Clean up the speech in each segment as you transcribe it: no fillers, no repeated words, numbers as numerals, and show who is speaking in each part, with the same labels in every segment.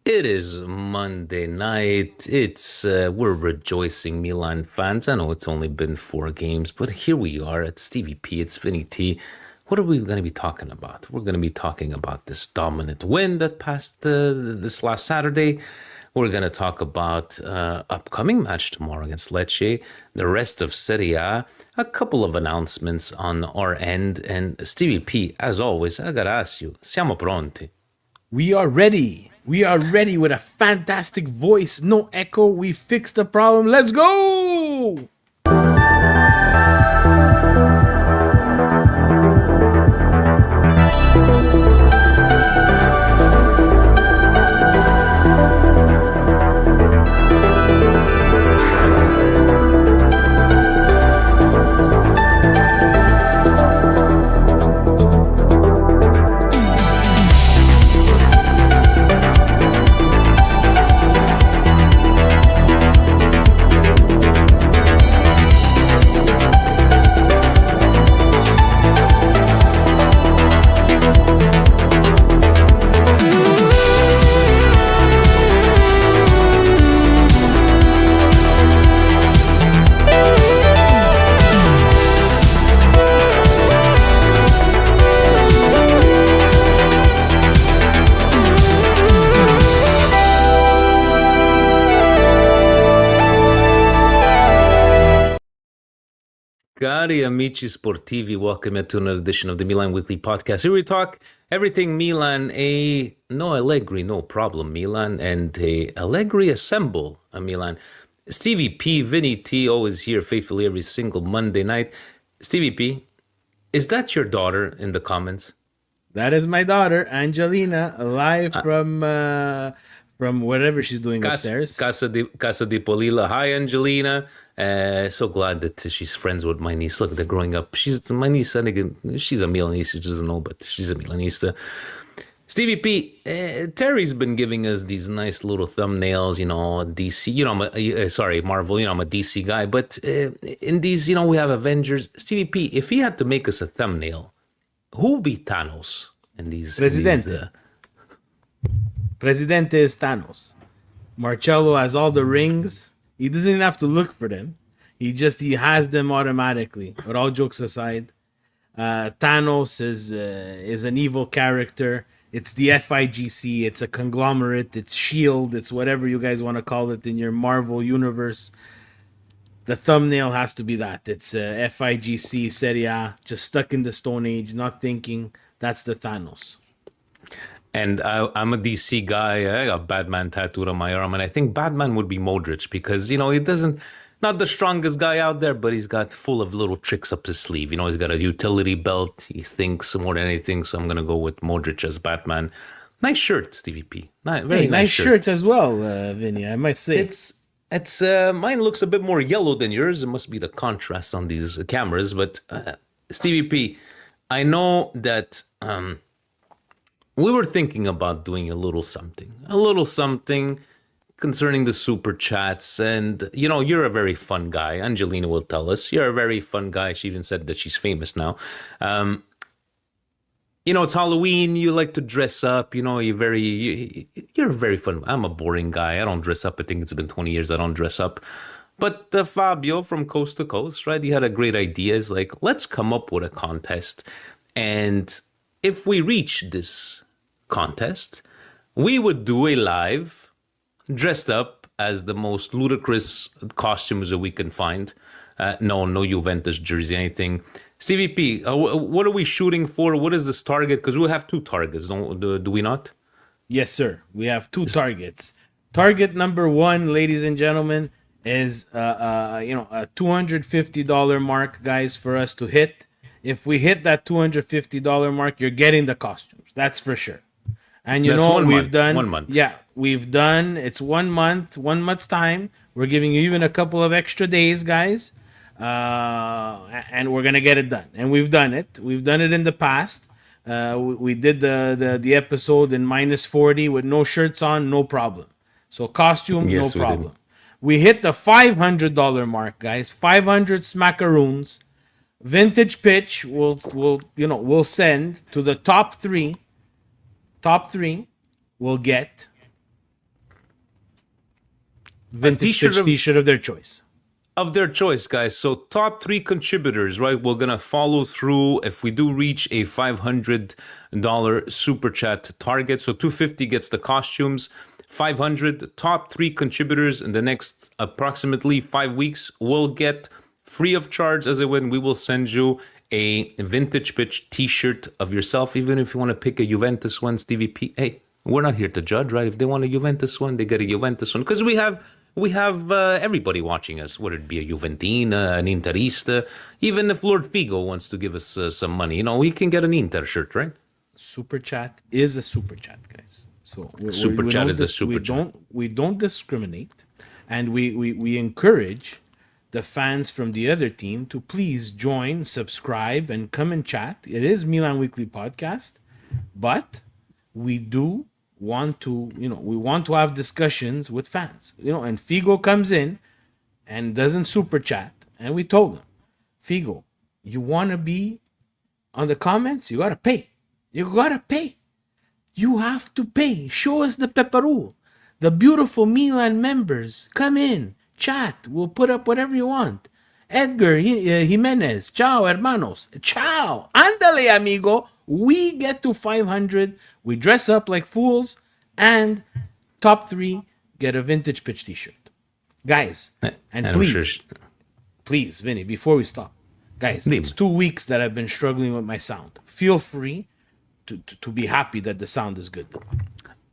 Speaker 1: It is Monday night. We're rejoicing, Milan fans. I know it's only been 4 games, but here we are. It's Stevie P. It's Vinny T. What are we going to be talking about? We're going to be talking about this dominant win that passed this last Saturday. We're going to talk about upcoming match tomorrow against Lecce, the rest of Serie a couple of announcements on our end, and Stevie P. As always, I gotta ask you, siamo pronti?
Speaker 2: We are ready. We are ready with a fantastic voice. No echo. We fixed the problem. Let's go!
Speaker 1: Cari amici sportivi, welcome to another edition of the Milan Weekly Podcast. Here we talk everything Milan, no Allegri, no problem Milan, and a Allegri assemble a Milan. Stevie P, Vinny T, always here faithfully every single Monday night. Stevie P, is that your daughter in the comments?
Speaker 2: That is my daughter, Angelina, live from whatever she's doing upstairs.
Speaker 1: Casa di Polilla. Hi, Angelina. So glad that she's friends with my niece. Look, they're growing up. My niece. I think she's a Milanese. She doesn't know, but she's a Milanista. Stevie P, Terry's been giving us these nice little thumbnails. DC. Marvel. I'm a DC guy, but in these, we have Avengers. Stevie P, if he had to make us a thumbnail, who would be Thanos in these?
Speaker 2: Presidente. Presidente is Thanos. Marcello has all the rings. He doesn't even have to look for them. He has them automatically. But all jokes aside, Thanos is an evil character. It's the FIGC. It's a conglomerate. It's Shield. It's whatever you guys want to call it in your Marvel universe. The thumbnail has to be that. It's FIGC, Serie A, just stuck in the Stone Age, not thinking. That's the Thanos.
Speaker 1: And I'm a DC guy. I got Batman tattooed on my arm, and I think Batman would be Modric because he not the strongest guy out there, but he's got full of little tricks up his sleeve. He's got a utility belt. He thinks more than anything, so I'm gonna go with Modric as Batman. Nice shirt, Stevie P. Very nice shirt.
Speaker 2: Shirts as well, Vinny. I might say
Speaker 1: it's mine looks a bit more yellow than yours. It must be the contrast on these cameras, but Stevie P, I know that. We were thinking about doing a little something concerning the super chats. And, you're a very fun guy. Angelina will tell us. You're a very fun guy. She even said that she's famous now. It's Halloween. You like to dress up. You're very fun. I'm a boring guy. I don't dress up. I think it's been 20 years I don't dress up. But Fabio from Coast to Coast, right? He had a great idea. It's like, let's come up with a contest. And if we reach this contest, we would do a live dressed up as the most ludicrous costumes that we can find. No Juventus jersey, anything. Stevie P, what are we shooting for? What is this target? Because we have 2 targets, do we not?
Speaker 2: Yes, sir. We have 2 targets. Target number 1, ladies and gentlemen, is a $250 mark, guys, for us to hit. If we hit that $250 mark, you're getting the costumes. That's for sure. And we've done
Speaker 1: 1 month.
Speaker 2: Yeah, we've done. It's 1 month, 1 month's time. We're giving you even a couple of extra days, guys, and we're gonna get it done. And we've done it. We've done it in the past. We did the episode in -40 with no shirts on, no problem. So costume,
Speaker 1: yes,
Speaker 2: no problem. We hit the $500 mark, guys. 500 smackaroons. Vintage Pitch will send to the top three will get Vintage
Speaker 1: t-shirt
Speaker 2: Pitch t-shirt of their choice.
Speaker 1: of their choice, guys. So top 3 contributors, right? We're gonna follow through if we do reach a $500 super chat target. So 250 gets the costumes. 500 top 3 contributors in the next approximately 5 weeks will get free of charge as a win. We will send you a Vintage Pitch t-shirt of yourself, even if you want to pick a Juventus one, Stevie P. Hey, we're not here to judge, right? If they want a Juventus one, they get a Juventus one, because we have everybody watching us, whether it be a Juventina, an Interista. Even if Lord Figo wants to give us some money, we can get an Inter shirt, right?
Speaker 2: Super chat is a super chat, guys. So
Speaker 1: Super chat is a super chat.
Speaker 2: We don't discriminate, and we encourage the fans from the other team to please join, subscribe, and come and chat. It is Milan Weekly Podcast, but we do want to, we want to have discussions with fans, and Figo comes in and doesn't super chat, and we told him, Figo, you want to be on the comments, you gotta pay. You have to pay. Show us the pepperul. The beautiful Milan members come in, chat, we'll put up whatever you want. Edgar Jimenez, ciao hermanos, ciao, andale amigo. We get to 500, we dress up like fools, and top 3 get a Vintage Pitch t-shirt. Guys, and please, Vinny, before we stop, guys, it's 2 weeks that I've been struggling with my sound. Feel free to be happy that the sound is good.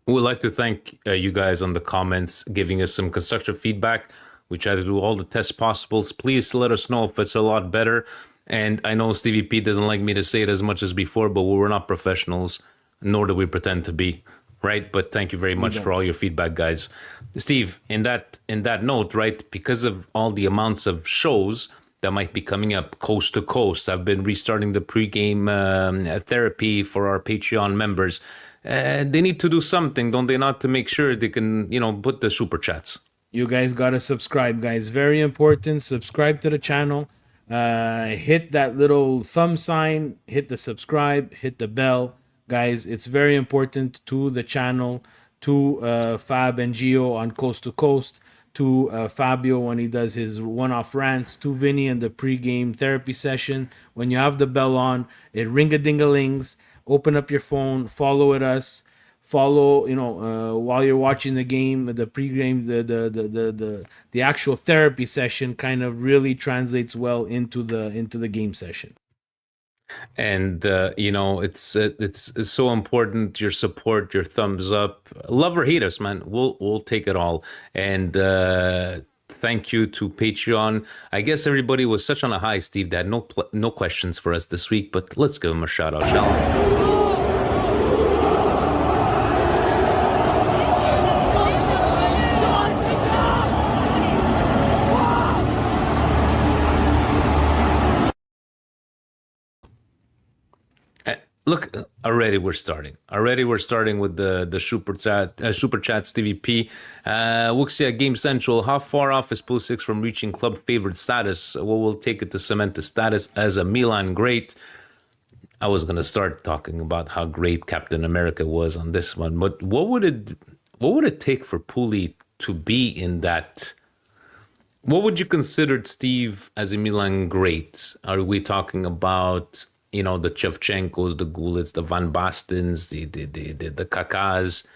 Speaker 1: We'd like to thank you guys on the comments, giving us some constructive feedback. We try to do all the tests possible. Please let us know if it's a lot better. And I know Stevie P doesn't like me to say it as much as before, but we're not professionals, nor do we pretend to be, right? But thank you very much for all your feedback, guys. Steve, in that note, right, because of all the amounts of shows that might be coming up coast to coast, I've been restarting the pregame therapy for our Patreon members. They need to do something, don't they not, to make sure they can, put the super chats.
Speaker 2: You guys gotta subscribe, guys. Very important. Subscribe to the channel. Hit that little thumb sign. Hit the subscribe. Hit the bell, guys. It's very important to the channel, to Fab and Gio on Coast to Coast, to Fabio when he does his one-off rants, to Vinny in the pre-game therapy session. When you have the bell on, it ring-a-ding-a-lings. Open up your phone, follow us. Follow, while you're watching the game, the pre-game, the actual therapy session kind of really translates well into the game session.
Speaker 1: And it's so important, your support, your thumbs up, love or hate us, man, we'll take it all. And thank you to Patreon. I guess everybody was such on a high, Steve, that no questions for us this week, but let's give them a shout out, shall we? Look, already we're starting with the super chat, Stevie P. Wuxia Game Central. How far off is Pulisic from reaching club favorite status? What will take it to cement the status as a Milan great? I was gonna start talking about how great Captain America was on this one, but what would it take for Puli to be in that? What would you consider, Steve, as a Milan great? Are we talking about the Shevchenkos, the Gullits, the Van Bastens, the Kakas?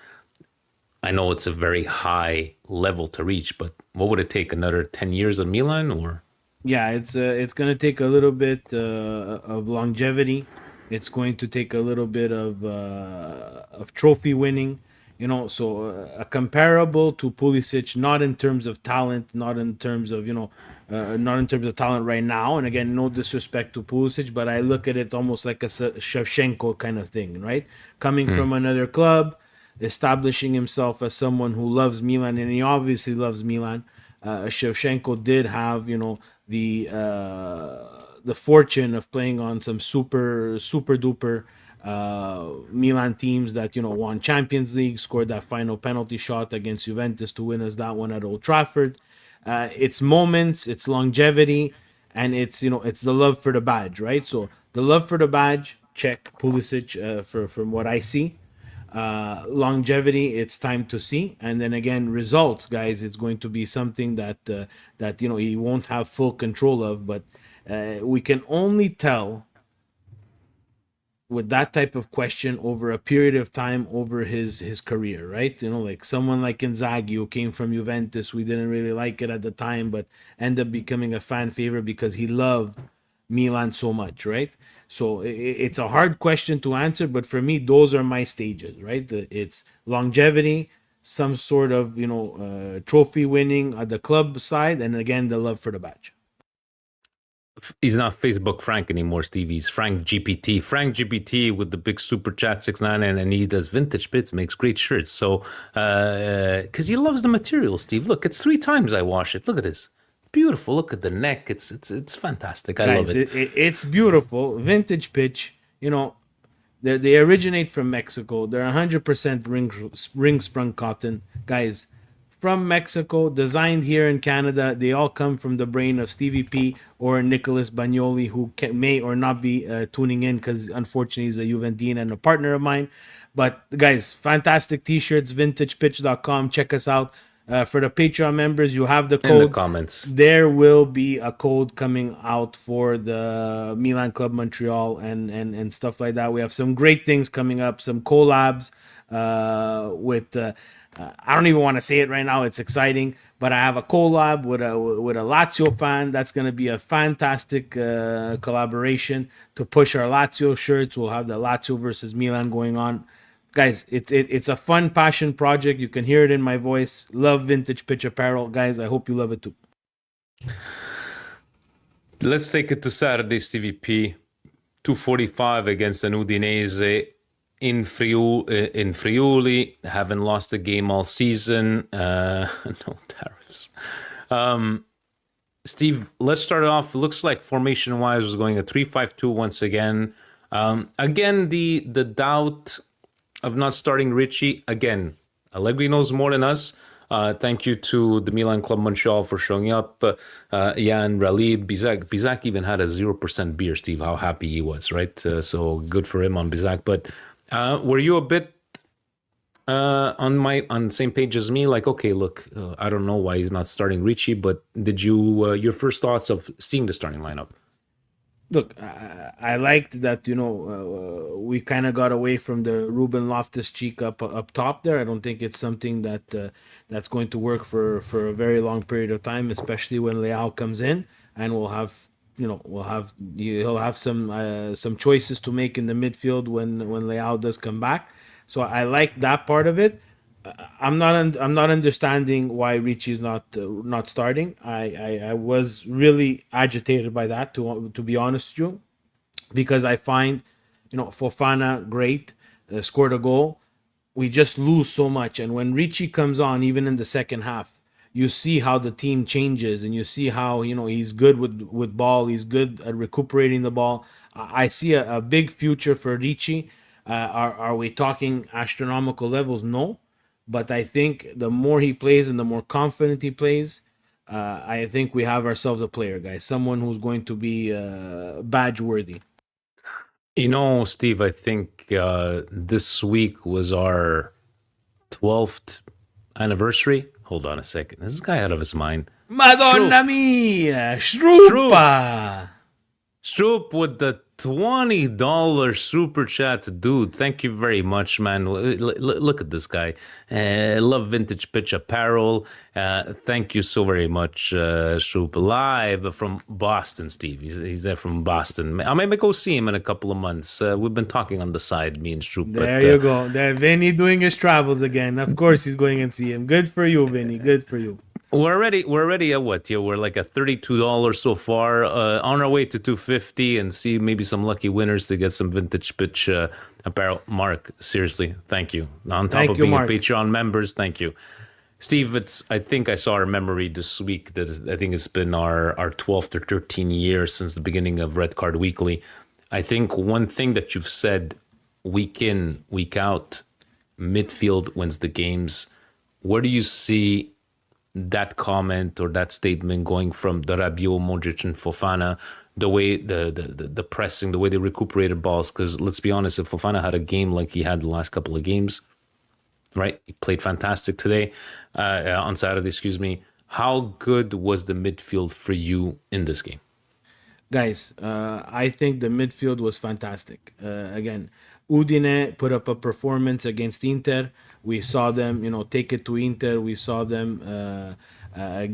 Speaker 1: I know it's a very high level to reach, but what would it take? Another 10 years of Milan, or?
Speaker 2: Yeah, it's going to take a little bit of longevity. It's going to take a little bit of trophy winning. So a comparable to Pulisic, not in terms of talent, not in terms of talent right now. And again, no disrespect to Pulisic, but I look at it almost like a Shevchenko kind of thing, right? Coming from another club, establishing himself as someone who loves Milan, and he obviously loves Milan. Shevchenko did have, the fortune of playing on some super duper Milan teams that won Champions League, scored that final penalty shot against Juventus to win us that one at Old Trafford. It's moments, it's longevity, and it's the love for the badge, right? So the love for the badge, check Pulisic from what I see. Longevity, it's time to see. And then again, results, guys, it's going to be something that he won't have full control of. But we can only tell with that type of question over a period of time over his career, right? Like someone like Inzaghi, who came from Juventus, we didn't really like it at the time, but ended up becoming a fan favorite because he loved Milan so much, right? So it's a hard question to answer, but for me, those are my stages, right? It's longevity, some sort of trophy winning at the club side, and again the love for the badge.
Speaker 1: He's not Facebook Frank anymore, Steve. He's Frank GPT. Frank GPT with the big super chat 699, and he does vintage bits, makes great shirts. So, because he loves the material, Steve. Look, it's 3 times I wash it. Look at this, beautiful. Look at the neck. It's fantastic. I love it.
Speaker 2: It's beautiful. Vintage Pitch. They originate from Mexico. They're 100% ring sprung cotton, guys. From Mexico, designed here in Canada. They all come from the brain of Stevie P or Nicholas Bagnoli, who may or not be tuning in because unfortunately he's a Juventine and a partner of mine. But guys, fantastic t-shirts, vintagepitch.com. Check us out. For the Patreon members, you have the code.
Speaker 1: In the comments.
Speaker 2: There will be a code coming out for the Milan Club Montreal and stuff like that. We have some great things coming up, some collabs with... I don't even want to say it right now. It's exciting, but I have a collab with a Lazio fan. That's going to be a fantastic collaboration to push our Lazio shirts. We'll have the Lazio versus Milan going on. Guys, it's a fun passion project. You can hear it in my voice. Love Vintage Pitch Apparel. Guys, I hope you love it too.
Speaker 1: Let's take it to Saturday, Stevie P. 2:45 against an Udinese. In Friuli, haven't lost a game all season. No tariffs. Steve, let's start off. Looks like formation-wise was going a 3-5-2 once again. Again, the doubt of not starting Richie. Again, Allegri knows more than us. Thank you to the Milan Club Montreal for showing up. Jan, Ralid, Bizak even had a 0% beer, Steve. How happy he was, right? So good for him on Bizak. But were you a bit on the same page as me? Like, okay, look, I don't know why he's not starting Richie, but did you your first thoughts of seeing the starting lineup?
Speaker 2: Look, I liked that, we kind of got away from the Ruben Loftus-Cheek up top there. I don't think it's something that's going to work for a very long period of time, especially when Leao comes in, and he'll have some choices to make in the midfield when Leao does come back. So I like that part of it. I'm not understanding why Richie's not starting. I was really agitated by that, to be honest with you, because I find Fofana great, scored a goal. We just lose so much, and when Richie comes on, even in the second half, you see how the team changes, and you see how he's good with ball. He's good at recuperating the ball. I see a big future for Richie. Are we talking astronomical levels? No. But I think the more he plays and the more confident he plays, I think we have ourselves a player, guys. Someone who's going to be badge worthy.
Speaker 1: Steve, I think this week was our 12th anniversary. Hold on a second. Is this guy out of his mind?
Speaker 2: Madonna mia! Stroopa!
Speaker 1: Stroop with the $20 super chat, dude. Thank you very much, man. Look at this guy. Love Vintage Pitch Apparel. Thank you so very much, Stroop. Live from Boston, Steve. He's there from Boston. I might go see him in a couple of months. We've been talking on the side, me and Stroop.
Speaker 2: There you go. There, Vinny doing his travels again. Of course, he's going and see him. Good for you, Vinny. Good for you.
Speaker 1: We're already at what? Yeah, we're like at $32 so far. On our way to $250, and see maybe some lucky winners to get some Vintage Pitch apparel. Mark, seriously, thank you. On top of being a Patreon members, thank you. Steve, I think I saw our memory this week that I think it's been our 12th or 13th year since the beginning of Red Card Weekly. I think one thing that you've said week in, week out, midfield wins the games. Where do you see that comment or that statement going from the Rabiot, Modric, and Fofana, the way the pressing, the way they recuperated balls. Because let's be honest, if Fofana had a game like he had the last couple of games, right? He played fantastic today, on Saturday, excuse me. How good was the midfield for you in this game?
Speaker 2: Guys, I think the midfield was fantastic. Again, Udine put up a performance against Inter. We saw them, take it to Inter. We saw them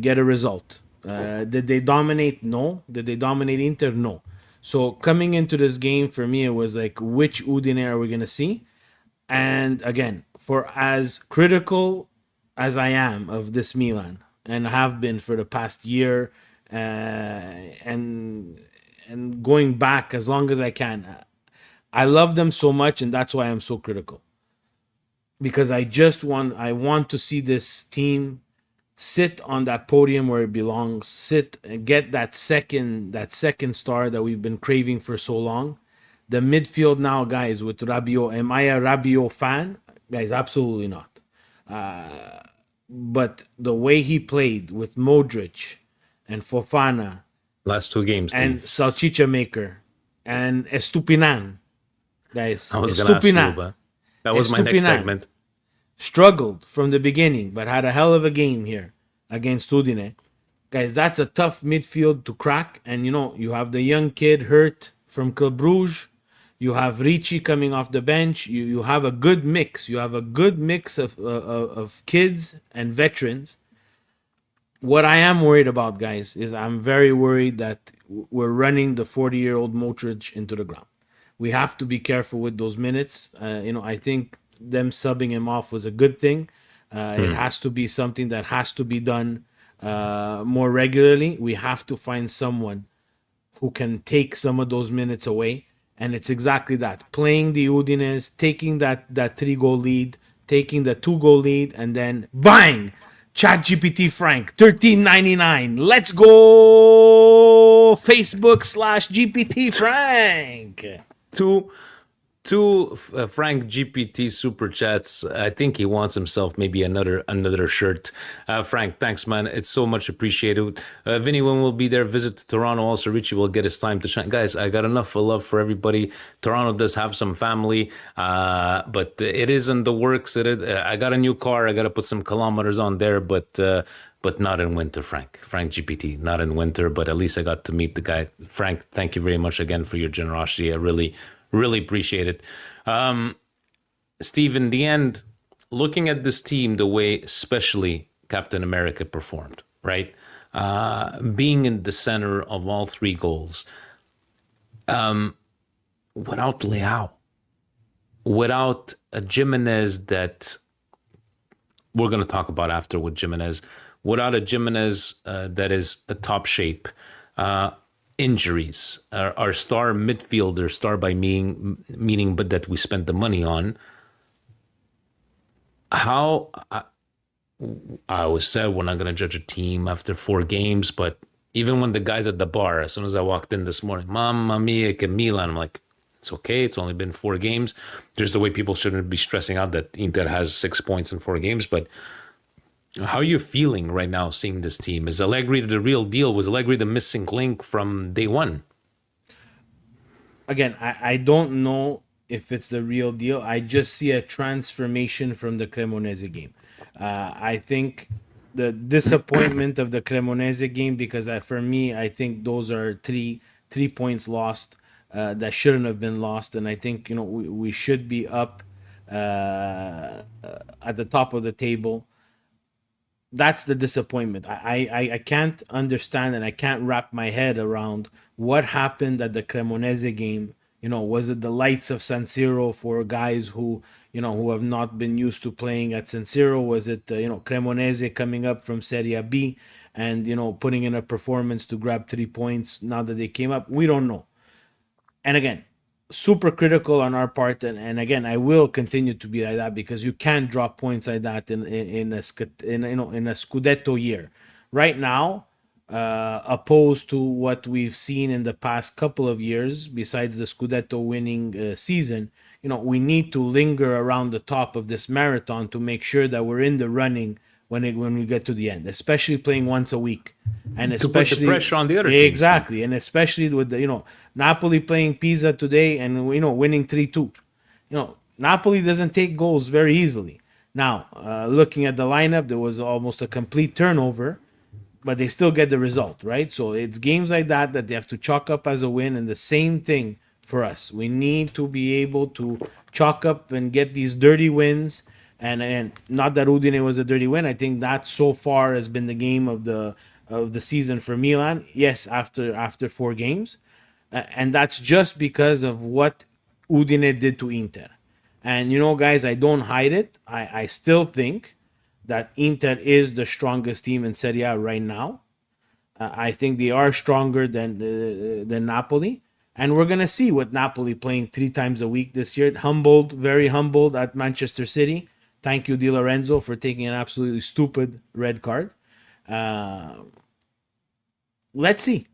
Speaker 2: get a result. Did they dominate? No. Did they dominate Inter? No. So coming into this game, for me, it was like, which Udine are we going to see? And again, for as critical as I am of this Milan and have been for the past year, and going back as long as I can, I love them so much, and that's why I'm so critical. Because I want to see this team sit on that podium where it belongs, sit and get that second star that we've been craving for so long. The midfield now, guys, with Rabiot. Am I a Rabiot fan? Guys, absolutely not. But the way he played with Modric and Fofana
Speaker 1: Last two games,
Speaker 2: and
Speaker 1: Steve.
Speaker 2: Salchicha Maker and Estupinan, guys.
Speaker 1: I was going to ask you, but that was my next
Speaker 2: Estupinan
Speaker 1: segment.
Speaker 2: struggled from the beginning, but had a hell of a game here against Udine. Guys, that's a tough midfield to crack. And, you have the young kid hurt from Club Brugge. You have Ricci coming off the bench. You have a good mix. You have a good mix of kids and veterans. What I am worried about, guys, is I'm very worried that we're running the 40-year-old Modric into the ground. We have to be careful with those minutes. I think them subbing him off was a good thing. It has to be something that has to be done more regularly. We have to find someone who can take some of those minutes away. And it's exactly that. Playing the Udinese, taking that 3-goal lead, taking the 2-goal lead, and then bang! ChatGPT Frank, $13.99. Let's go! Facebook/GPT Frank.
Speaker 1: Two Frank GPT super chats. I think he wants himself maybe another shirt. Frank, thanks, man. It's so much appreciated. Vinny, when we'll be there, visit to Toronto. Also, Richie will get his time to shine. Guys, I got enough love for everybody. Toronto does have some family, but it is in the works. I got a new car. I got to put some kilometers on there, but not in winter, Frank. Frank GPT, not in winter, but at least I got to meet the guy. Frank, thank you very much again for your generosity. I really appreciate it. Steve, in the end, looking at this team, the way especially Captain America performed, right? Being in the center of all three goals, without Leao, without a Jimenez that we're going to talk about after with Jimenez, without a Jimenez that is a top shape, injuries, our star midfielder, star by meaning, but that we spent the money on. How I always said we're not going to judge a team after 4 games, but even when the guys at the bar, as soon as I walked in this morning, Mamma mia, que Milan, I'm like, it's okay. It's only been 4 games. Just the way people shouldn't be stressing out that Inter has 6 points in 4 games, but how are you feeling right now seeing this team? Is Allegri the real deal? Was Allegri the missing link from day one?
Speaker 2: Again, I don't know if it's the real deal. I just see a transformation from the Cremonese game. I think the disappointment of the Cremonese game, because for me, I think those are three points lost that shouldn't have been lost. And I think, we should be up at the top of the table. That's the disappointment. I can't understand and I can't wrap my head around what happened at the Cremonese game. Was it the lights of San Siro for guys who have not been used to playing at San Siro? Was it, Cremonese coming up from Serie B and, putting in a performance to grab 3 points now that they came up? We don't know. And again, super critical on our part, and again, I will continue to be like that, because you can't drop points like that in a Scudetto year. Right now, opposed to what we've seen in the past couple of years, besides the Scudetto winning season, we need to linger around the top of this marathon to make sure that we're in the running when we get to the end, especially playing once a week, and
Speaker 1: To put the
Speaker 2: especially
Speaker 1: pressure on the other teams,
Speaker 2: exactly, and especially with the Napoli playing Pisa today and winning 3-2. Napoli doesn't take goals very easily. Now, looking at the lineup, there was almost a complete turnover, but they still get the result, right? So it's games like that they have to chalk up as a win, and the same thing for us. We need to be able to chalk up and get these dirty wins. And not that Udine was a dirty win. I think that so far has been the game of the season for Milan. Yes, after 4 games, and that's just because of what Udine did to Inter. And guys, I don't hide it. I still think that Inter is the strongest team in Serie A right now. I think they are stronger than Napoli. And we're going to see with Napoli playing 3 times a week this year. Very humbled at Manchester City. Thank you, Di Lorenzo, for taking an absolutely stupid red card. Let's see,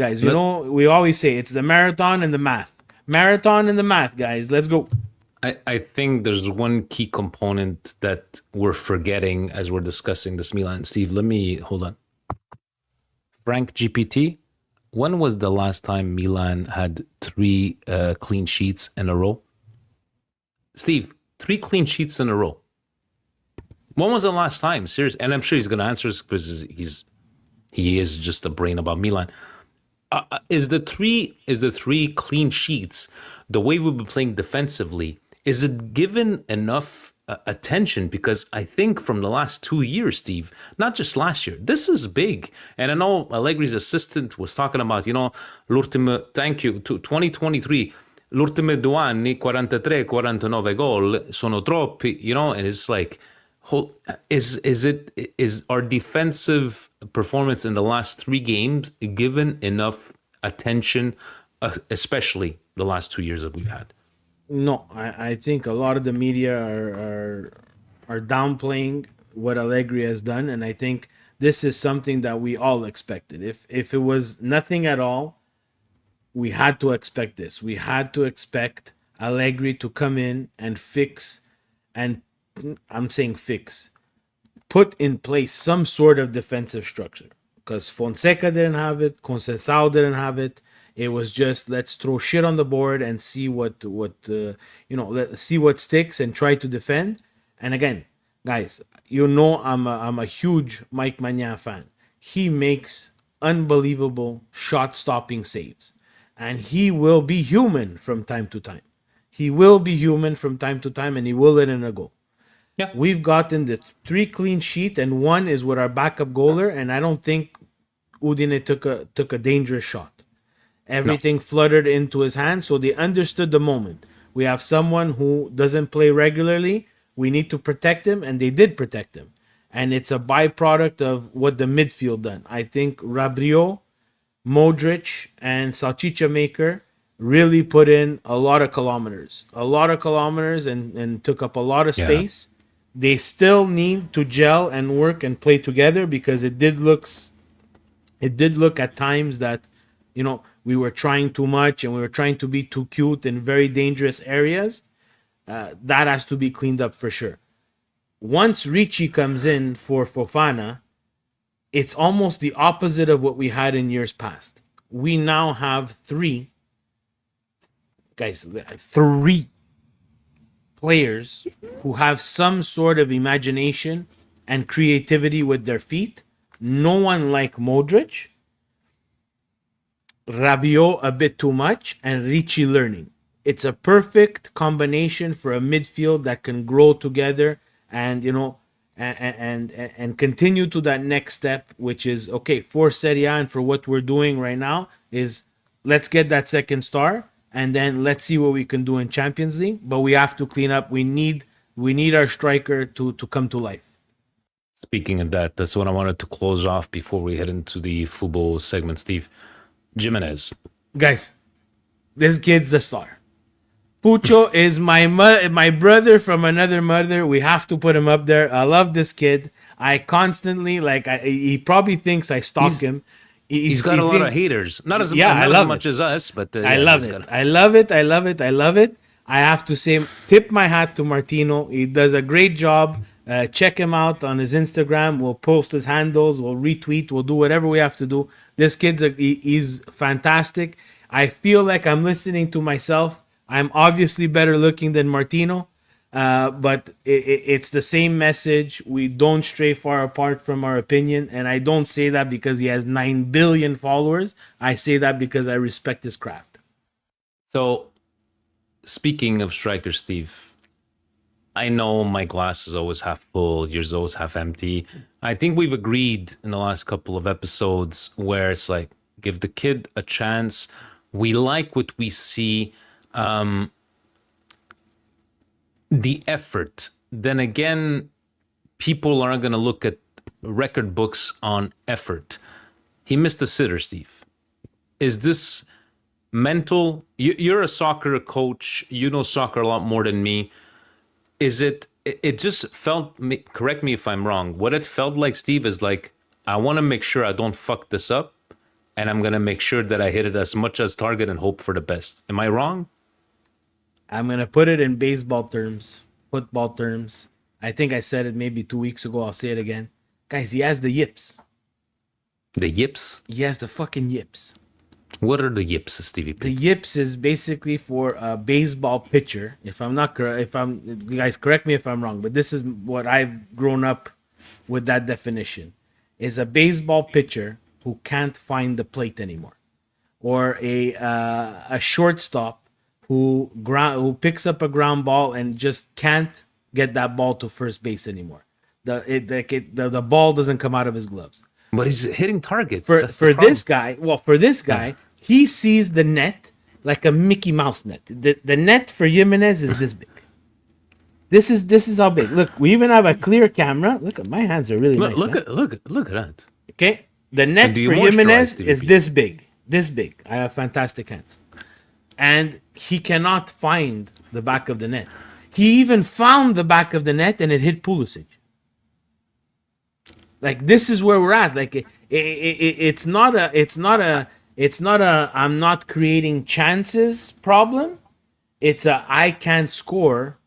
Speaker 2: guys. We always say it's the marathon and the math. Guys. Let's go.
Speaker 1: I think there's one key component that we're forgetting as we're discussing this Milan. Steve, let me hold on. Frank GPT, when was the last time Milan had 3 clean sheets in a row? Steve, 3 clean sheets in a row. When was the last time? Seriously, and I'm sure he's going to answer this because he is just a brain about Milan. Is the three clean sheets, the way we've been playing defensively, is it given enough attention? Because I think from the last 2 years, Steve, not just last year, this is big. And I know Allegri's assistant was talking about, thank you, to 2023, l'ultime 2 anni, 43-49 gol, sono troppi, and it's like, is our defensive performance in the last 3 games given enough attention, especially the last 2 years that we've had?
Speaker 2: No, I think a lot of the media are downplaying what Allegri has done, and I think this is something that we all expected. If it was nothing at all, we had to expect this. We had to expect Allegri to come in and fix, and I'm saying fix, put in place some sort of defensive structure. Because Fonseca didn't have it, Conceição didn't have it. It was just, let's throw shit on the board and see what see what sticks and try to defend. And again, guys, I'm a huge Mike Maignan fan. He makes unbelievable shot-stopping saves, and he will be human from time to time. And he will let in a goal.
Speaker 1: Yeah,
Speaker 2: we've gotten the 3 clean sheet, and 1 is with our backup goaler, and I don't think Udine took a dangerous shot. Everything fluttered into his hand, so they understood the moment. We have someone who doesn't play regularly. We need to protect him, and they did protect him. And it's a byproduct of what the midfield done. I think Rabiot, Modric, and Salchicha Maker really put in a lot of kilometers and took up a lot of space. Yeah. They still need to gel and work and play together, because it did look at times that we were trying too much and we were trying to be too cute in very dangerous areas. That has to be cleaned up for sure. Once Ricci comes in for Fofana, it's almost the opposite of what we had in years past. We now have 3 players who have some sort of imagination and creativity with their feet. No one like Modric, Rabiot a bit too much, and Ricci learning. It's a perfect combination for a midfield that can grow together and and continue to that next step, which is okay for Serie A and for what we're doing right now is let's get that second star, and then let's see what we can do in Champions League. But we have to clean up. We need our striker to come to life.
Speaker 1: Speaking of that, that's what I wanted to close off before we head into the Fubo segment, Steve. Jimenez.
Speaker 2: Guys, this kid's the star. Pucho is my brother from another mother. We have to put him up there. I love this kid. I constantly, he probably thinks I stalk him.
Speaker 1: He's got a lot of haters. Not as much as us, but
Speaker 2: I love it. I love it. I have to say, tip my hat to Martino. He does a great job Check him out on his Instagram. We'll post his handles. We'll retweet. We'll do whatever we have to do. This he's fantastic. I feel like I'm listening to myself. I'm obviously better looking than Martino, but it's the same message. We don't stray far apart from our opinion, and I don't say that because he has 9 billion followers. I say that because I respect his craft.
Speaker 1: So, speaking of striker, Steve, I know my glass is always half full, yours always half empty. I think we've agreed in the last couple of episodes where it's like, give the kid a chance. We like what we see. The effort. Then again, people aren't going to look at record books on effort. He missed a sitter, Steve. Is this mental? You're a soccer coach. You know soccer a lot more than me. Is it just felt, correct me if I'm wrong, what it felt like, Steve, is like, I want to make sure I don't fuck this up, and I'm going to make sure that I hit it as much as target and hope for the best. Am I wrong?
Speaker 2: I'm going to put it in baseball terms, football terms. I think I said it maybe 2 weeks ago. I'll say it again. Guys, he has the yips.
Speaker 1: The yips?
Speaker 2: He has the fucking yips.
Speaker 1: What are the yips, Stevie P?
Speaker 2: The yips is basically for a baseball pitcher. If I'm not correct, you guys correct me if I'm wrong, but this is what I've grown up with that definition. Is a baseball pitcher who can't find the plate anymore, or a shortstop who picks up a ground ball and just can't get that ball to first base anymore. The ball doesn't come out of his gloves.
Speaker 1: But he's hitting targets.
Speaker 2: For this guy, he sees the net like a Mickey Mouse net. The net for Jimenez is this big. This is how big. Look, we even have a clear camera. Look, my hands are really nice.
Speaker 1: Look at that.
Speaker 2: Okay, the net for Jimenez is this big. This big. I have fantastic hands, and he cannot find the back of the net. He even found the back of the net, and it hit Pulisic. Like, this is where we're at. Like, it's not a I'm not creating chances problem. It's a I can't score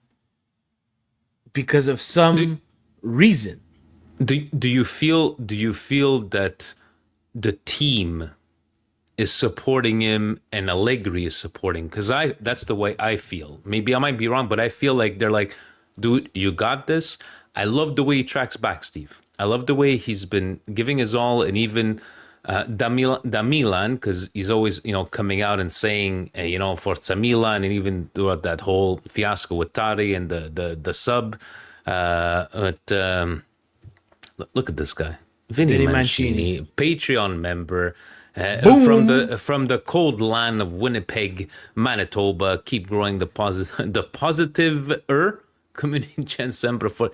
Speaker 2: because of some reason.
Speaker 1: Do you feel that the team is supporting him and Allegri is supporting? Because that's the way I feel. Maybe I might be wrong, but I feel like they're like, dude, you got this. I love the way he tracks back, Steve. I love the way he's been giving his all, and even da Milan, because he's always, coming out and saying, Forza Milan, and even throughout that whole fiasco with Tari and the sub. Look at this guy, Vinny Mancini, Patreon member, from the cold land of Winnipeg, Manitoba. Keep growing the positive comunicazione sempre for.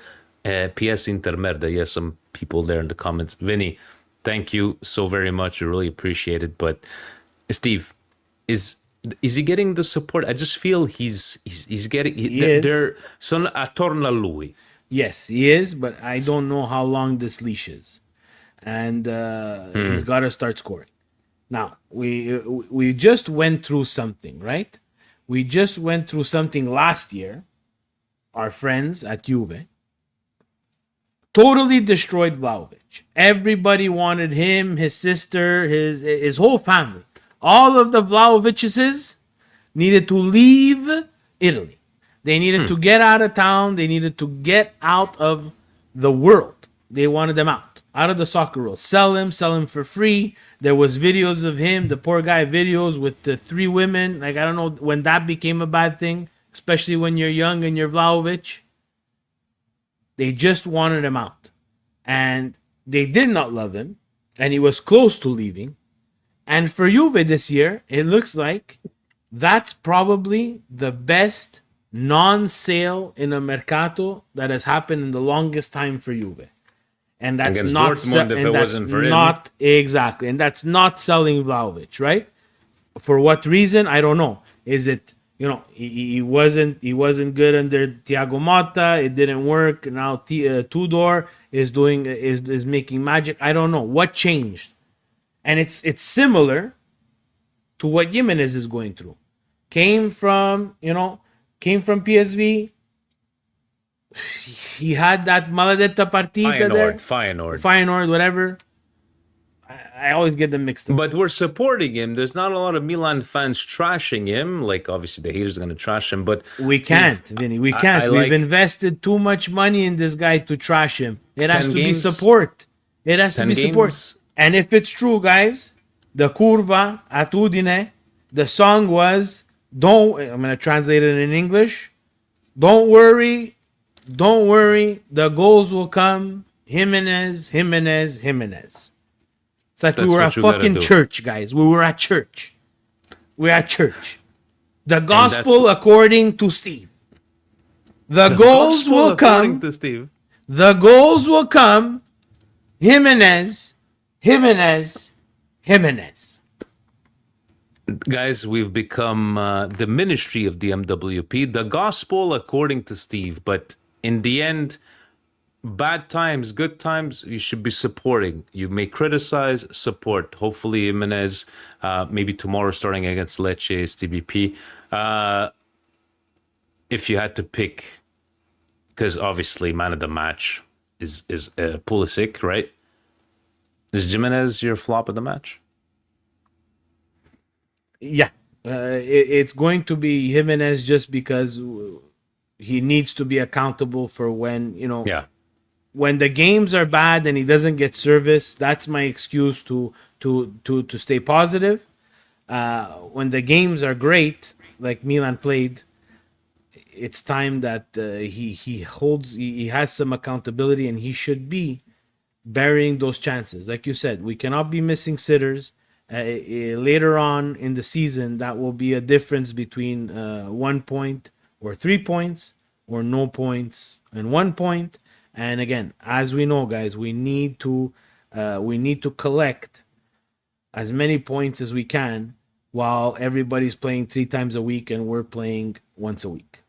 Speaker 1: PS Intermerda. Yes, some people there in the comments. Vinny, thank you so very much. I really appreciate it. But Steve, is he getting the support? I just feel he's getting. They're sono attorno a lui.
Speaker 2: Yes, he is, but I don't know how long this leash is, and he's got to start scoring. Now we just went through something, right? We just went through something last year. Our friends at Juve totally destroyed Vlahovic. Everybody wanted him, his sister, his whole family. All of the Vlahovic's needed to leave Italy. They needed to get out of town. They needed to get out of the world. They wanted them out of the soccer world. Sell him for free. There was videos of him, the poor guy, videos with the 3 women. Like, I don't know when that became a bad thing, especially when you're young and you're Vlahovic. They just wanted him out. And they did not love him. And he was close to leaving. And for Juve this year, it looks like that's probably the best non-sale in a mercato that has happened in the longest time for Juve. And that's
Speaker 1: against
Speaker 2: not
Speaker 1: Dortmund if it wasn't for him.
Speaker 2: Exactly. And that's not selling Vlahovic, right? For what reason? I don't know. Is it, he wasn't good under Thiago Motta. It didn't work. Now Tudor is making magic. I don't know what changed, and it's similar to what Jimenez is going through. Came from PSV, he had that maledetta partita there. Feyenoord, whatever. I always get them mixed up.
Speaker 1: But we're supporting him. There's not a lot of Milan fans trashing him. Like, obviously, the haters are going to trash him, but
Speaker 2: we can't, Vinny. We can't. We've invested too much money in this guy to trash him. It has to be support. It has to be support. And if it's true, guys, the curva at Udine, the song was, I'm going to translate it in English. Don't worry, the goals will come. Jimenez. It's like we were at fucking church, guys. We were at church. We're at church. The gospel according to Steve. The goals will come.
Speaker 1: To Steve.
Speaker 2: The goals will come. Jimenez.
Speaker 1: Guys, we've become the ministry of the MWP. The gospel according to Steve. But in the end, bad times, good times, you should be supporting. You may criticize, support. Hopefully, Jimenez, maybe tomorrow starting against Lecce, TVP. If you had to pick, because obviously man of the match is Pulisic, right? Is Jimenez your flop of the match?
Speaker 2: Yeah. It's going to be Jimenez just because he needs to be accountable for when, when the games are bad and he doesn't get service. That's my excuse to stay positive. When the games are great, like Milan played, it's time that he has some accountability, and he should be burying those chances. Like you said, we cannot be missing sitters. Later on in the season, that will be a difference between 1 point or 3 points, or no points and 1 point. And again, as we know, guys, we need to collect as many points as we can while everybody's playing 3 times a week and we're playing once a week.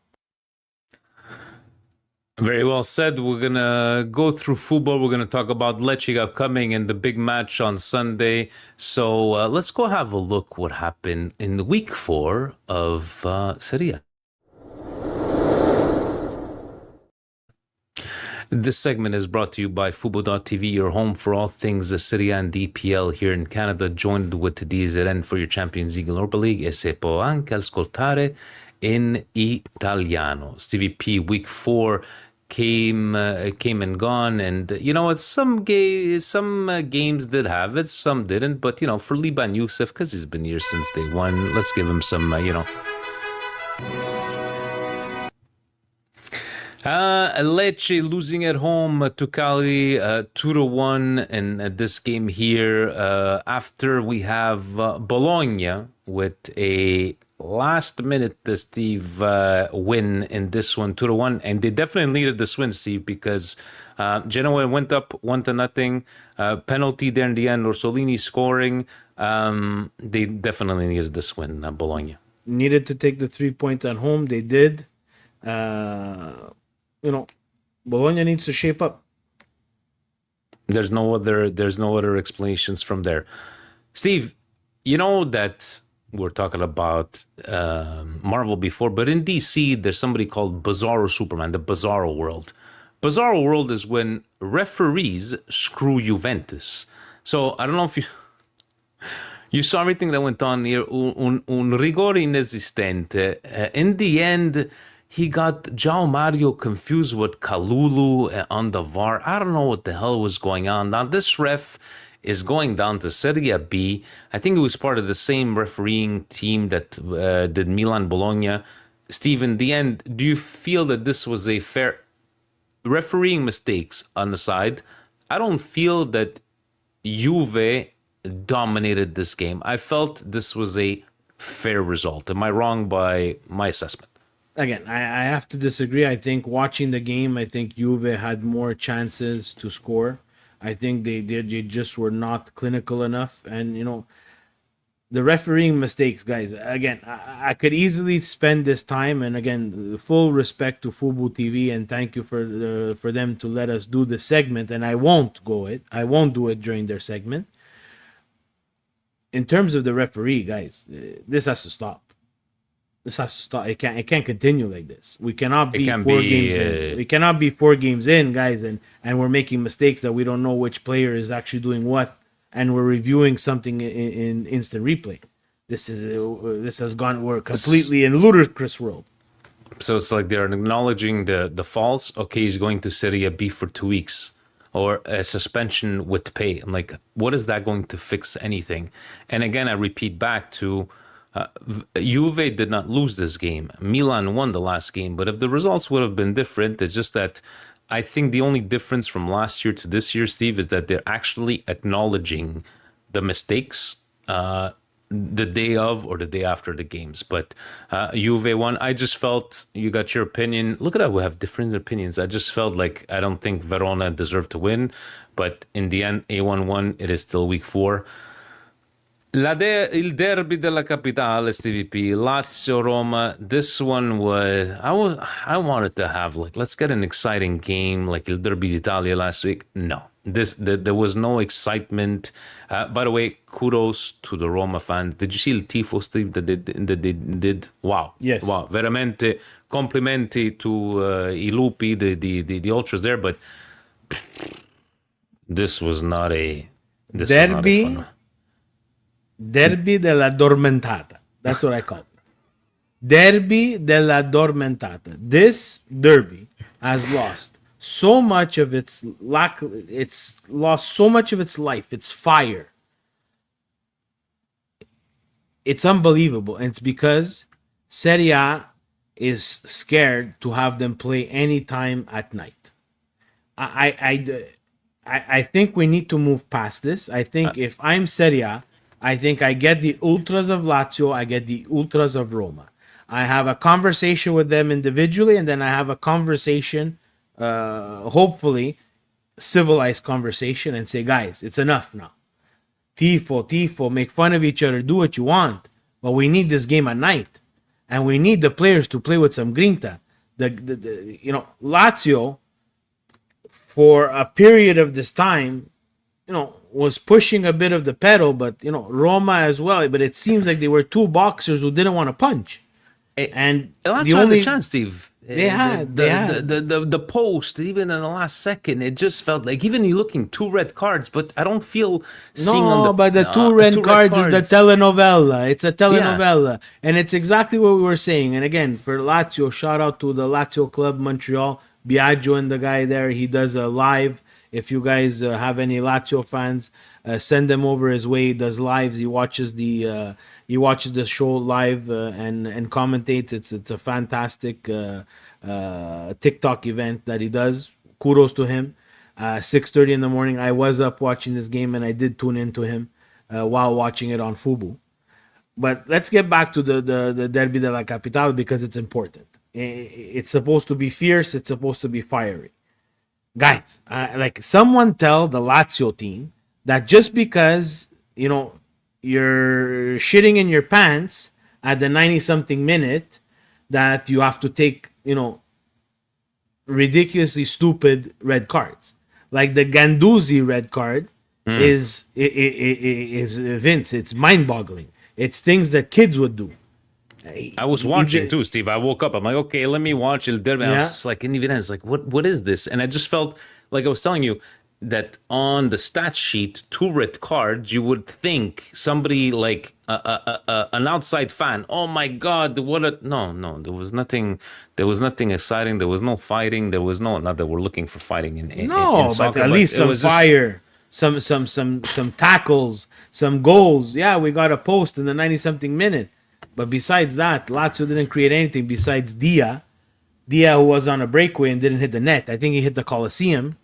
Speaker 1: Very well said. We're going to go through football. We're going to talk about Lecce upcoming and the big match on Sunday. So let's go have a look what happened in week 4 of Serie A. This segment is brought to you by FuboTV, your home for all things Serie A and DPL here in Canada. Joined with DZN for your Champions League and Europa League, e se può anche ascoltare in italiano. Stevie P, week 4 came and gone, and you know what? Some games did have it, some didn't. But for Liban Youssef, because he's been here since day one, let's give him some Lecce losing at home to Cali 2-1 in this game here, after we have Bologna with a last minute Steve win in this one 2-1, and they definitely needed this win, Steve, because Genoa went up 1-0, penalty there in the end, Orsolini scoring. They definitely needed this win. Bologna
Speaker 2: needed to take the 3 points at home. They did. Bologna needs to shape up.
Speaker 1: There's no other explanations from there. Steve, you know that we're talking about Marvel before, but in DC there's somebody called Bizarro Superman, the Bizarro World. Bizarro World is when referees screw Juventus. So I don't know if you saw everything that went on here. Un rigore inesistente. In the end, he got João Mario confused with Kalulu on the VAR. I don't know what the hell was going on. Now, this ref is going down to Serie B. I think it was part of the same refereeing team that did Milan Bologna. Steve, in the end, do you feel that this was a fair refereeing mistakes on the side? I don't feel that Juve dominated this game. I felt this was a fair result. Am I wrong by my assessment?
Speaker 2: Again, I have to disagree. I think watching the game, I think Juve had more chances to score. I think they just were not clinical enough. And, the refereeing mistakes, guys, again, I could easily spend this time. And again, full respect to FuboTV, and thank you for them to let us do this segment. And I won't do it during their segment. In terms of the referee, guys, this has to stop. This has to stop. It can't continue like this. We cannot be
Speaker 1: can
Speaker 2: four
Speaker 1: be,
Speaker 2: games in. We cannot be 4 games in, guys, and we're making mistakes that we don't know which player is actually doing what, and we're reviewing something in instant replay. This has gone. We're completely in ludicrous world.
Speaker 1: So it's like they're acknowledging the faults. Okay, he's going to SerieA B for 2 weeks, or a suspension with pay. I'm like, what is that going to fix anything? And again, I repeat back to Juve did not lose this game. Milan won the last game, but if the results would have been different, it's just that I think the only difference from last year to this year, Steve, is that they're actually acknowledging the mistakes the day of or the day after the games. But Juve won. I just felt, you got your opinion. Look at that, we have different opinions. I just felt like I don't think Verona deserved to win, but in the end, A1 won. It is still week 4. Il derby della capitale, Stevie P, Lazio-Roma. This one was, I wanted to have, like, let's get an exciting game like Il Derby d'Italia last week. No, there was no excitement. By the way, kudos to the Roma fan. Did you see il tifo, Steve, that they did? Wow.
Speaker 2: Yes.
Speaker 1: Wow. Veramente complimenti to I Lupi, the ultras there, but this was not a... This was not a fun...
Speaker 2: Derby dell'addormentata. That's what I call it. Derby dell'addormentata. This derby has lost so much of its it's lost so much of its life, its fire. It's unbelievable. And it's because Serie A is scared to have them play any time at night. I think we need to move past this. I think if I'm Serie A, I think I get the ultras of Lazio, I get the ultras of Roma. I have a conversation with them individually, and then I have a conversation, hopefully civilized conversation, and say, guys, it's enough now. Tifo, make fun of each other, do what you want, but we need this game at night, and we need the players to play with some grinta. Lazio, for a period of this time, was pushing a bit of the pedal, but Roma as well. But it seems like they were two boxers who didn't want to punch. And
Speaker 1: Lazio had the chance, Steve.
Speaker 2: They had
Speaker 1: the post, even in the last second. It just felt like, even you looking 2 red cards, but I don't feel seeing on the...
Speaker 2: but the 2 red cards is the telenovela. It's a telenovela, and it's exactly what we were saying. And again, for Lazio, shout out to the Lazio Club Montreal, Biagio and the guy there. He does a live. If you guys have any Lazio fans, send them over his way. He does lives. He watches the show live and commentates. It's a fantastic TikTok event that he does. Kudos to him. 6:30 in the morning. I was up watching this game, and I did tune into him while watching it on Fubo. But let's get back to the Derby della Capitale, because it's important. It's supposed to be fierce. It's supposed to be fiery. Guys, like, someone tell the Lazio team that just because, you're shitting in your pants at the 90-something minute, that you have to take, ridiculously stupid red cards. Like the Ganduzzi red card is Vince. It's mind-boggling. It's things that kids would do.
Speaker 1: I was watching too, Steve. I woke up. I'm like, okay, let me watch Il Derby. I was just like, in the end, like, what is this? And I just felt like I was telling you that on the stat sheet, 2 red cards, you would think somebody like an outside fan. Oh my God! No. There was nothing. There was nothing exciting. There was no fighting. There was not that we're looking for fighting in soccer,
Speaker 2: but at least some fire. Some tackles, some goals. Yeah, we got a post in the 90-something minute. But besides that, Lazio didn't create anything besides Dia, who was on a breakaway and didn't hit the net. I think he hit the Coliseum.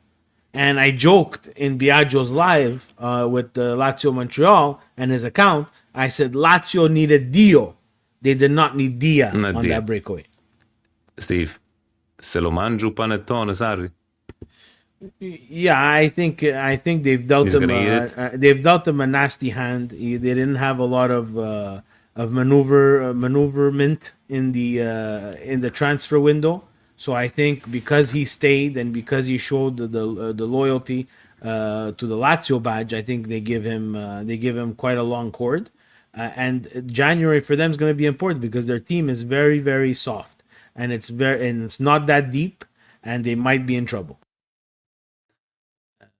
Speaker 2: And I joked in Biagio's live with Lazio Montreal and his account. I said Lazio needed Dio. They did not need Dia on that breakaway.
Speaker 1: Steve, se lo mangiu panettone, Sarri?
Speaker 2: Yeah, I think they've dealt him a nasty hand. They didn't have a lot of maneuverment in the transfer window. So I think because he stayed and because he showed the loyalty to the Lazio badge, I think they give him quite a long cord. And January for them is going to be important because their team is very, very soft, and it's not that deep, and they might be in trouble.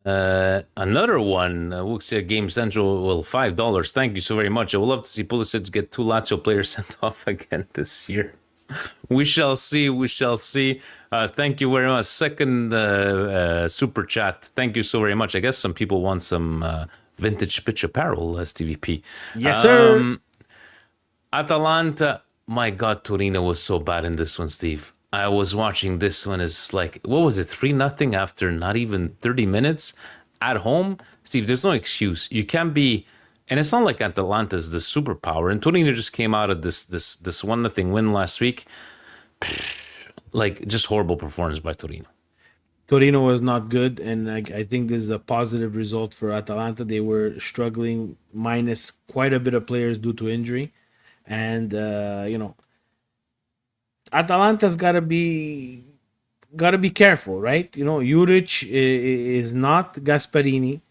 Speaker 1: Another one, we'll see a Game Central, well, $5. Thank you so very much. I would love to see Pulisic get 2 Lazio players sent off again this year. We shall see. We shall see. Thank you very much. Second super chat. Thank you so very much. I guess some people want some vintage pitch apparel, STVP.
Speaker 2: Yes, sir.
Speaker 1: Atalanta. My God, Torino was so bad in this one, Steve. I was watching this one. It's like, what was it? 3-0 after not even 30 minutes at home. Steve, there's no excuse. You can't be. And it's not like Atalanta's the superpower. And Torino just came out of this 1-0 win last week. Like, just horrible performance by Torino.
Speaker 2: Torino was not good, and I think this is a positive result for Atalanta. They were struggling, minus quite a bit of players due to injury. And, Atalanta's got to be careful, right? Juric is not Gasparini.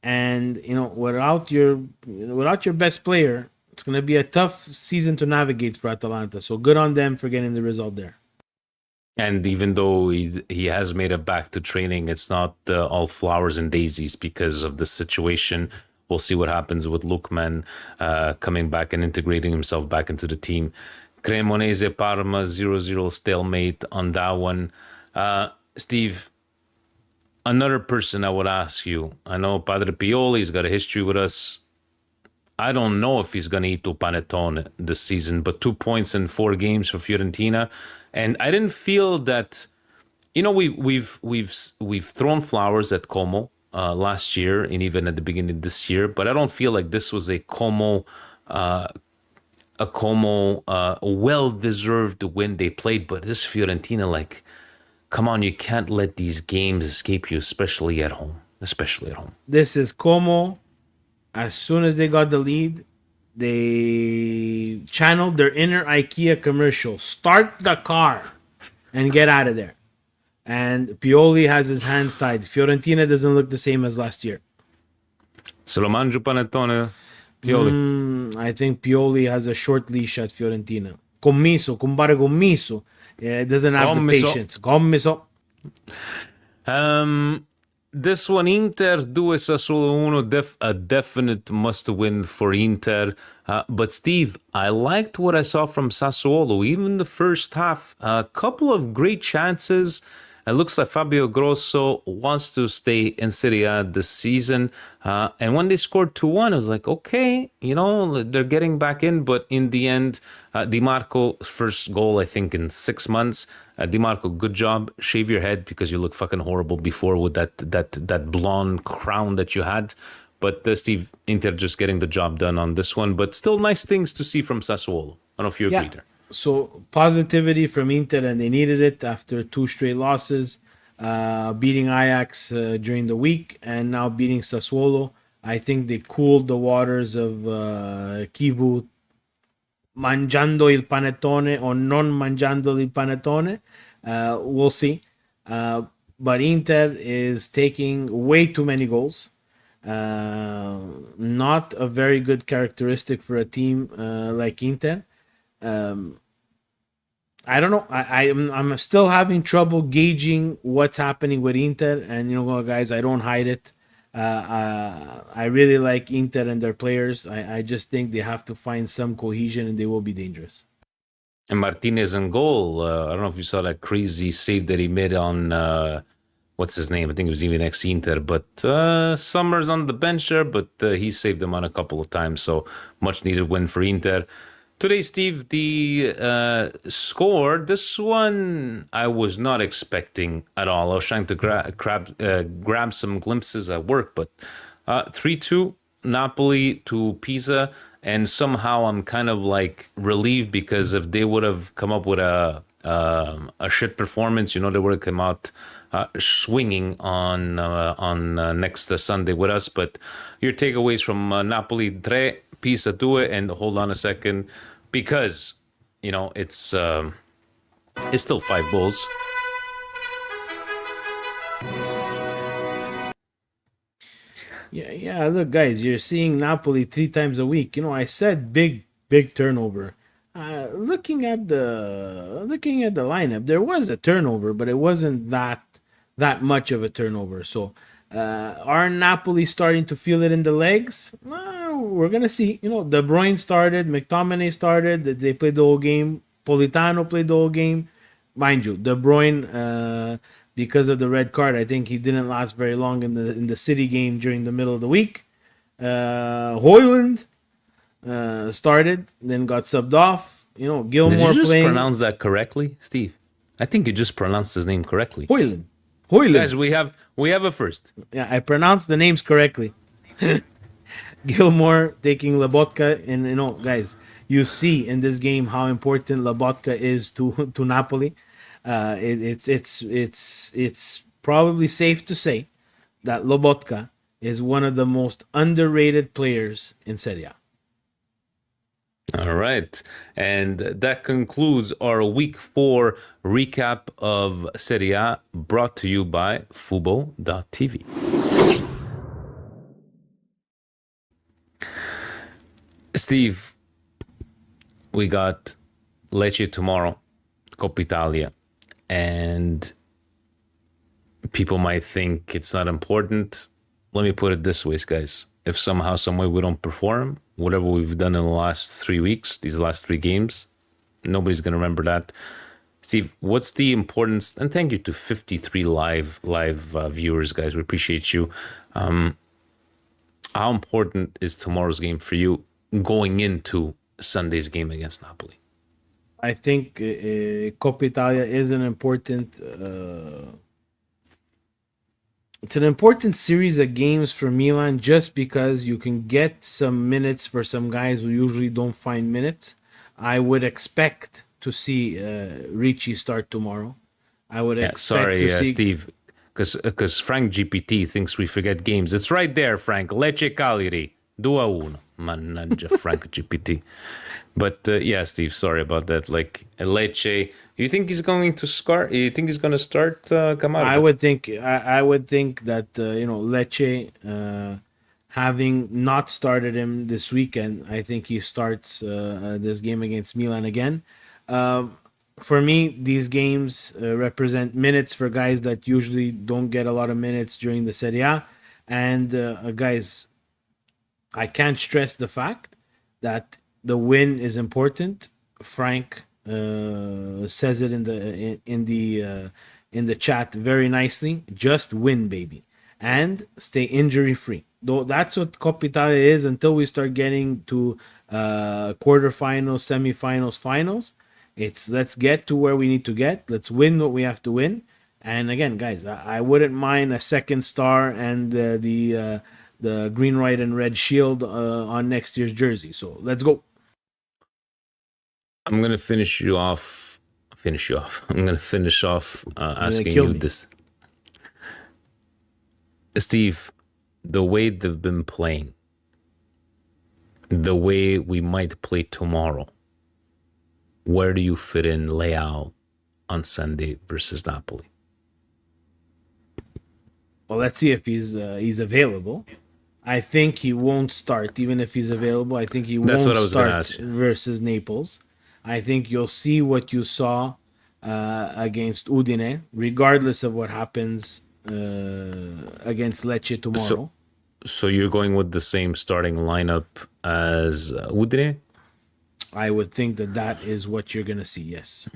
Speaker 2: And without your best player, it's going to be a tough season to navigate for Atalanta. So good on them for getting the result there.
Speaker 1: And even though he has made it back to training, it's not all flowers and daisies because of the situation. We'll see what happens with Lookman coming back and integrating himself back into the team. Cremonese Parma 0-0 stalemate on that one. Steve, another person I would ask you, I know Padre Pioli's got a history with us. I don't know if he's going to eat to Panettone this season, but 2 points in 4 games for Fiorentina. And I didn't feel that, we've thrown flowers at Como last year and even at the beginning of this year, but I don't feel like this was a Como well-deserved win they played. But this Fiorentina, like, come on, you can't let these games escape you, especially at home.
Speaker 2: This is Como. As soon as they got the lead, they channeled their inner IKEA commercial. Start the car and get out of there. And Pioli has his hands tied. Fiorentina doesn't look the same as last year.
Speaker 1: Se lo mangio Panettone, Pioli.
Speaker 2: I think Pioli has a short leash at Fiorentina. Compare commiso. It doesn't have the patience. Commiso.
Speaker 1: This one, Inter 2 Sassuolo 1, a definite must-win for Inter. But Steve, I liked what I saw from Sassuolo. Even the first half, a couple of great chances. It looks like Fabio Grosso wants to stay in Serie A this season. And when they scored 2-1, I was like, okay, they're getting back in. But in the end, Di Marco, first goal, I think, in 6 months. Di Marco, good job. Shave your head because you look fucking horrible before with that blonde crown that you had. But Steve, Inter just getting the job done on this one. But still nice things to see from Sassuolo. I don't know if you agree there.
Speaker 2: So positivity from Inter, and they needed it after 2 straight losses, beating Ajax during the week and now beating Sassuolo. I think they cooled the waters of Kivu mangiando il panettone or non mangiando il panettone. We'll see. But Inter is taking way too many goals. Not a very good characteristic for a team like Inter. I don't know. I'm still having trouble gauging what's happening with Inter. And guys, I don't hide it. I really like Inter and their players. I just think they have to find some cohesion and they will be dangerous.
Speaker 1: And Martinez in goal. I don't know if you saw that crazy save that he made on what's his name? I think it was even ex-Inter. But Summers on the bench there, but he saved them on a couple of times. So much needed win for Inter. Today, Steve, the score, this one I was not expecting at all. I was trying to grab some glimpses at work, but 3-2 Napoli to Pisa, and somehow I'm kind of like relieved because if they would have come up with a shit performance, they would have come out swinging on next Sunday with us. But your takeaways from Napoli 3, Pisa 2, and hold on a second. Because, it's still 5 goals.
Speaker 2: Yeah. Look, guys, you're seeing Napoli 3 times a week. I said big turnover. Looking at the lineup, there was a turnover, but it wasn't that much of a turnover. So, are Napoli starting to feel it in the legs? We're gonna see. De Bruyne started, McTominay started. They played the whole game. Politano played the whole game. Mind you, De Bruyne, because of the red card, I think he didn't last very long in the City game during the middle of the week. Hoyland started, then got subbed off.
Speaker 1: Did
Speaker 2: Gilmore
Speaker 1: you just
Speaker 2: playing.
Speaker 1: pronounce that correctly, Steve? I think you just pronounced his name correctly.
Speaker 2: Hoyland.
Speaker 1: Guys, we have a first.
Speaker 2: Yeah, I pronounced the names correctly. Gilmore taking Lobotka, and guys, you see in this game how important Lobotka is to Napoli. It's probably safe to say that Lobotka is one of the most underrated players in Serie A.
Speaker 1: All right. And that concludes our week 4 recap of Serie A, brought to you by FuboTV. Steve, we got Lecce tomorrow, Coppa Italia, and people might think it's not important. Let me put it this way, guys. If somehow, some way we don't perform, whatever we've done in the last 3 weeks, these last 3 games, nobody's going to remember that. Steve, what's the importance? And thank you to 53 live viewers, guys. We appreciate you. How important is tomorrow's game for you going into Sunday's game against Napoli?
Speaker 2: I think Coppa Italia is an important. It's an important series of games for Milan just because you can get some minutes for some guys who usually don't find minutes. I would expect to see Ricci start tomorrow. I would expect to see...
Speaker 1: Steve, because Frank GPT thinks we forget games. It's right there, Frank. Lecce Cagliari, 2-1. Mannaggia, Frank GPT. But yeah, Steve, sorry about that. Like Lecce, you think he's going to start? You think he's going to start Camargo?
Speaker 2: I would think that Lecce, having not started him this weekend, I think he starts this game against Milan again. For me, these games represent minutes for guys that usually don't get a lot of minutes during the Serie A. And guys, I can't stress the fact that the win is important. Frank says it in the chat very nicely. Just win, baby, and stay injury free. Though that's what Coppa Italia is until we start getting to quarterfinals, semifinals, finals. It's let's get to where we need to get. Let's win what we have to win. And again, guys, I wouldn't mind a second star and the green, white, and red shield on next year's jersey. So let's go.
Speaker 1: I'm gonna finish you off. I'm gonna finish off asking you this, Steve. The way they've been playing, the way we might play tomorrow. Where do you fit in Leao on Sunday versus Napoli?
Speaker 2: Well, let's see if he's available. I think he won't start, even if he's available. I think he won't start versus Naples. I think you'll see what you saw against Udine, regardless of what happens against Lecce tomorrow.
Speaker 1: So you're going with the same starting lineup as Udine?
Speaker 2: I would think that is what you're going to see, yes.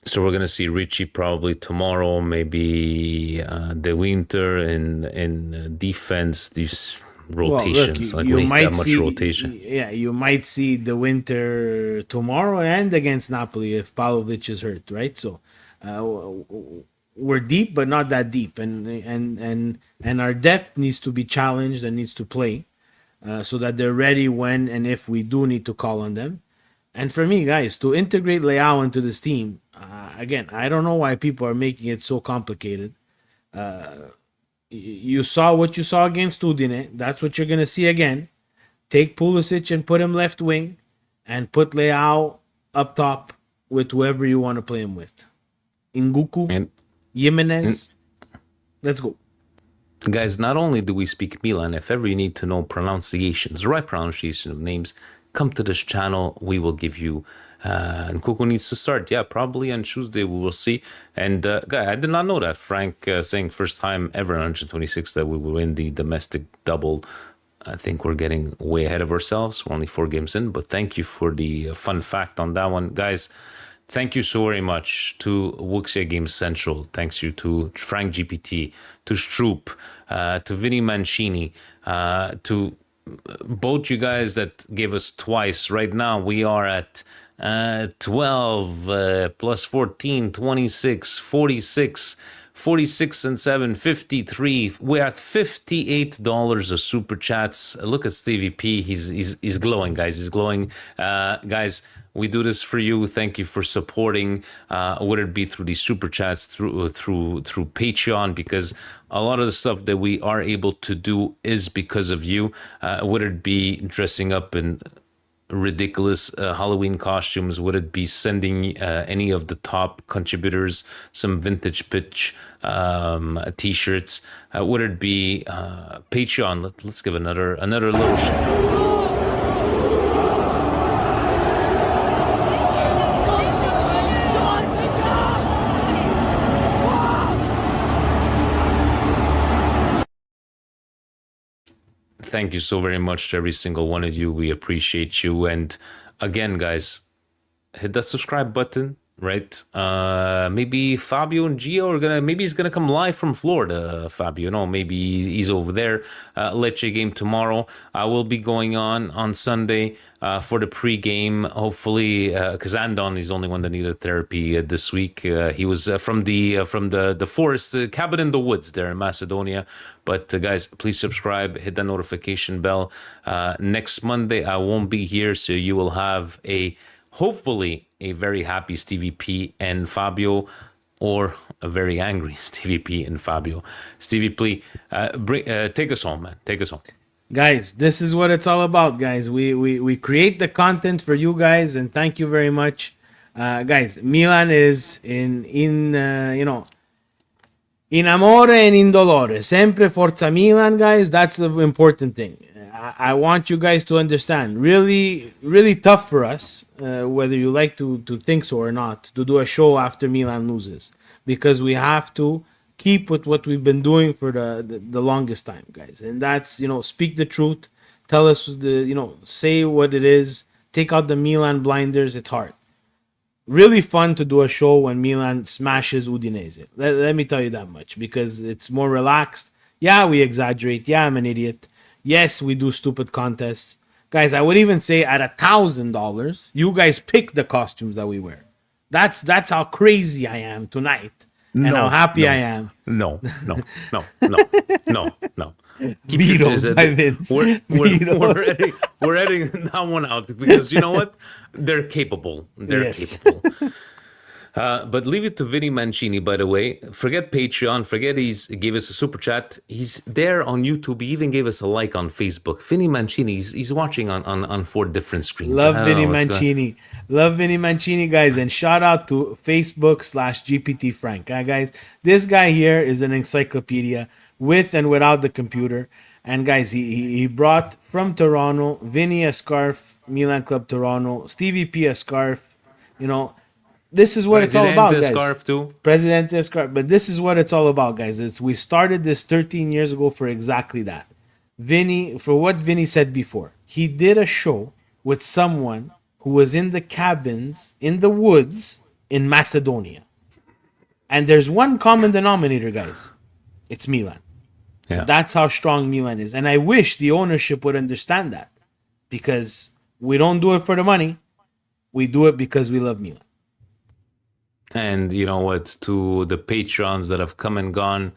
Speaker 1: So we're going to see Ricci probably tomorrow, maybe De Winter in defense, these rotations.
Speaker 2: Well, look,
Speaker 1: you might see rotation.
Speaker 2: Yeah, you might see De Winter tomorrow and against Napoli if Pavlovic is hurt, right? So we're deep, but not that deep, and our depth needs to be challenged and needs to play so that they're ready when and if we do need to call on them. And for me, guys, to integrate Leao into this team, again, I don't know why people are making it so complicated. You saw what you saw against Udine. That's what you're going to see again. Take Pulisic and put him left wing and put Leao up top with whoever you want to play him with. Nguku, Jimenez. Let's go.
Speaker 1: Guys, not only do we speak Milan, if ever you need to know pronunciations, the right pronunciation of names, come to this channel. We will give you. And Coco needs to start. Yeah, probably on Tuesday we will see. And guy, I did not know that. Frank saying first time ever in 126 that we will win the domestic double. I think we're getting way ahead of ourselves. We're only 4 games in, but thank you for the fun fact on that one, guys. Thank you so very much to Wuxia Games Central. Thanks you to Frank GPT, to Stroop, to Vinny Mancini, to both you guys that gave us twice. Right now we are at 12 plus 14, 26, 46, 46 and 7, 53. We're at $58 of super chats. Look at Stevie P. He's glowing, guys. He's glowing. Guys, we do this for you. Thank you for supporting, whether it be through the super chats, through Patreon, because a lot of the stuff that we are able to do is because of you. Whether it be dressing up in ridiculous Halloween costumes, would it be sending any of the top contributors some vintage pitch t-shirts, would it be Patreon. Let's give another little Thank you so very much to every single one of you. We appreciate you. And again, guys, hit that subscribe button, right? Maybe Fabio and Gio are maybe he's gonna come live from Florida, Fabio. Maybe he's over there. Lecce game tomorrow. I will be going on Sunday for the pre-game, hopefully, because Andon is the only one that needed therapy this week. He was from the forest, cabin in the woods there in Macedonia. But guys, please subscribe, hit the notification bell. Next Monday, I won't be here, so you will have hopefully a very happy Stevie P and Fabio, or a very angry Stevie P and Fabio. Stevie, please take us home, man. Take us home.
Speaker 2: Guys, this is what it's all about, guys. We create the content for you guys, and thank you very much. Guys, Milan is in amore and in dolore. Sempre Forza Milan, guys. That's the important thing. I want you guys to understand. Really, really tough for us, whether you like to think so or not, to do a show after Milan loses. Because we have to keep with what we've been doing for the longest time, guys. And that's, speak the truth. Tell us, say what it is. Take out the Milan blinders. It's hard. Really fun to do a show when Milan smashes Udinese. Let me tell you that much, because it's more relaxed. Yeah, we exaggerate. Yeah, I'm an idiot. Yes, we do stupid contests. Guys, I would even say at $1,000, you guys pick the costumes that we wear. That's how crazy I am tonight. And how happy I am.
Speaker 1: No. Keep
Speaker 2: Vito
Speaker 1: it,
Speaker 2: by Vince.
Speaker 1: We're editing that one out, because you know what? They're capable. Capable. But leave it to Vinny Mancini, by the way. Forget Patreon. Forget he gave us a super chat. He's there on YouTube. He even gave us a like on Facebook. Vinny Mancini, he's watching on 4 different screens.
Speaker 2: Love Vinny Mancini. Love Vinny Mancini, guys. And shout out to Facebook/GPT Frank. Guys, this guy here is an encyclopedia with and without the computer. And guys, he brought from Toronto, Vinny a scarf, Milan Club Toronto, Stevie P a scarf, This is what it's all about, guys.
Speaker 1: Scarf too.
Speaker 2: Presidente scarf. But this is what it's all about, guys. We started this 13 years ago for exactly that. For what Vinny said before. He did a show with someone who was in the cabins, in the woods, in Macedonia. And there's one common denominator, guys. It's Milan.
Speaker 1: Yeah.
Speaker 2: That's how strong Milan is. And I wish the ownership would understand that. Because we don't do it for the money. We do it because we love Milan.
Speaker 1: And you know what? To the Patreons that have come and gone,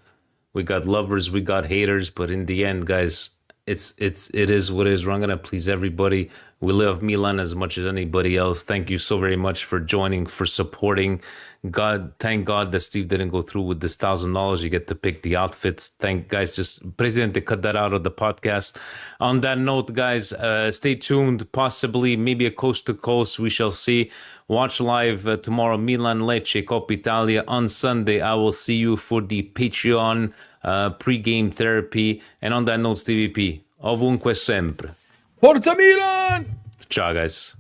Speaker 1: we got lovers, we got haters, but in the end, guys, it is what it is. We're not gonna please everybody. We love Milan as much as anybody else. Thank you so very much for joining, for supporting. Thank God that Steve didn't go through with this $1,000. You get to pick the outfits. Thank guys, just Presidente cut that out of the podcast. On that note, guys, stay tuned. Possibly, maybe a coast to coast. We shall see. Watch live tomorrow, Milan Lecce, Coppa Italia. On Sunday, I will see you for the Patreon pre-game therapy. And on that note, Stevie P, ovunque sempre.
Speaker 2: Forza Milan!
Speaker 1: Ciao, guys.